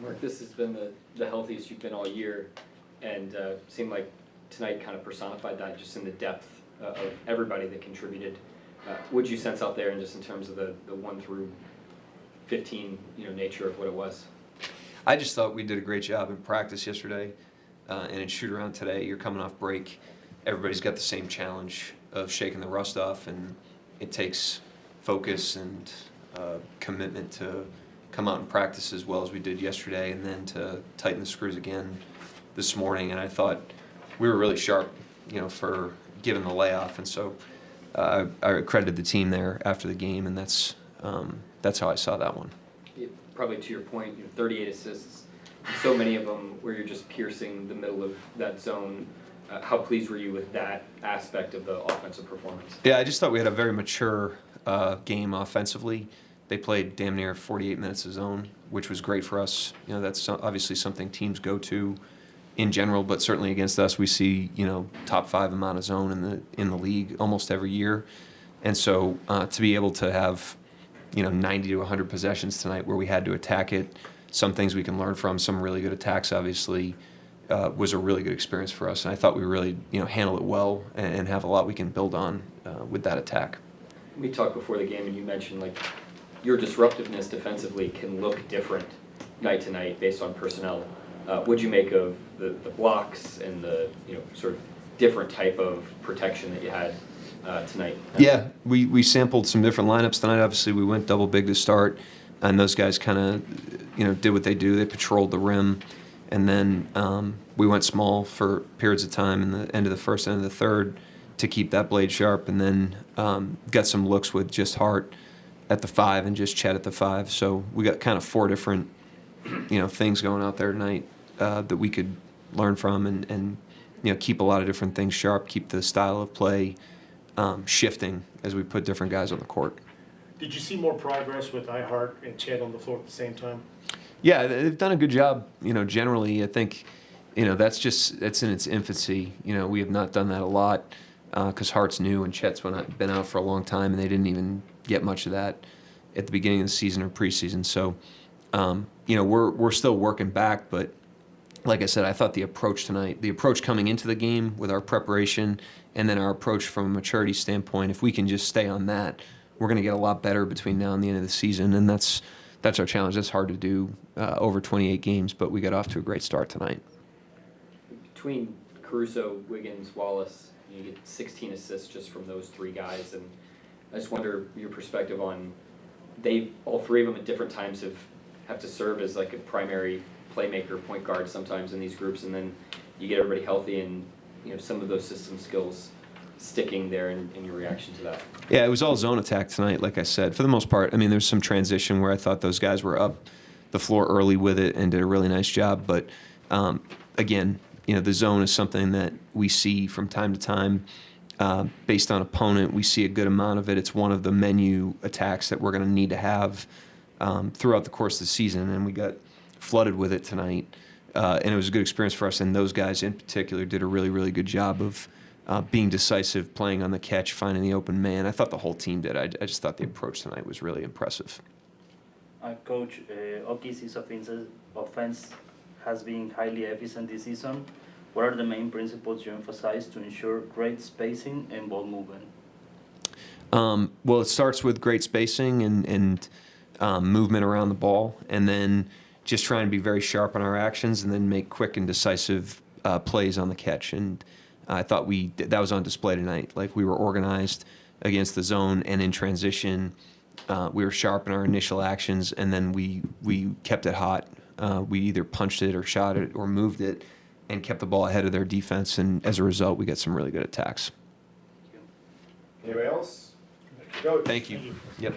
Mark, this has been the healthiest you've been all year, and seemed like tonight kind of personified that just in the depth of everybody that contributed. What did you sense out there, and just in terms of the 1 through 15, nature of what it was? I just thought we did a great job in practice yesterday, and in shoot around today. You're coming off break. Everybody's got the same challenge of shaking the rust off, and it takes focus and commitment to come out and practice as well as we did yesterday, and then to tighten the screws again this morning. And I thought we were really sharp, for given the layoff. And so I credited the team there after the game, and that's how I saw that one. Probably to your point, 38 assists, so many of them where you're just piercing the middle of that zone. How pleased were you with that aspect of the offensive performance? Yeah, I just thought we had a very mature game offensively. They played damn near 48 minutes of zone, which was great for us. That's obviously something teams go to in general, but certainly against us, we see top 5 amount of zone in the league almost every year. And so to be able to have 90 to 100 possessions tonight where we had to attack it, some things we can learn from, some really good attacks obviously, was a really good experience for us. And I thought we really handled it well and have a lot we can build on with that attack. We talked before the game, and you mentioned your disruptiveness defensively can look different night to night based on personnel. What'd you make of the blocks and the sort of different type of protection that you had tonight? Yeah, we sampled some different lineups tonight. Obviously, we went double big to start, and those guys kind of did what they do. They patrolled the rim, and then we went small for periods of time in the end of the first, end of the third, to keep that blade sharp, and then got some looks with just Hart at the 5 and just Chet at the 5. So we got kind of 4 different things going out there tonight that we could learn from, and keep a lot of different things sharp, keep the style of play shifting as we put different guys on the court. Did you see more progress with Hart and Chet on the floor at the same time? Yeah, they've done a good job. Generally, I think it's in its infancy. We have not done that a lot because Hart's new and Chet's been out for a long time, and they didn't even get much of that at the beginning of the season or preseason. So we're still working back, but like I said, I thought the approach tonight, the approach coming into the game with our preparation, and then our approach from a maturity standpoint, if we can just stay on that, we're going to get a lot better between now and the end of the season, and that's our challenge. That's hard to do over 28 games, but we got off to a great start tonight. Between Caruso, Wiggins, Wallace, you get 16 assists just from those 3 guys, and I just wonder your perspective on all 3 of them at different times have to serve as like a primary playmaker, point guard sometimes in these groups, and then you get everybody healthy, and some of those system skills sticking there in your reaction to that. Yeah, it was all zone attack tonight, like I said. For the most part, there's some transition where I thought those guys were up the floor early with it and did a really nice job, but again, the zone is something that we see from time to time based on opponent. We see a good amount of it. It's one of the menu attacks that we're going to need to have throughout the course of the season, and we got flooded with it tonight, and it was a good experience for us, and those guys in particular did a really, really good job of being decisive, playing on the catch, finding the open man. I thought the whole team did. I just thought the approach tonight was really impressive. Coach, OKC's offense has been highly efficient this season. What are the main principles you emphasize to ensure great spacing and ball movement? Well, it starts with great spacing and movement around the ball, and then just trying to be very sharp on our actions, and then make quick and decisive plays on the catch. And I thought that was on display tonight. Like, we were organized against the zone and in transition. We were sharp in our initial actions, and then we kept it hot. We either punched it or shot it or moved it and kept the ball ahead of their defense, and as a result, we got some really good attacks. Anybody else? Coach. Thank you. Yep.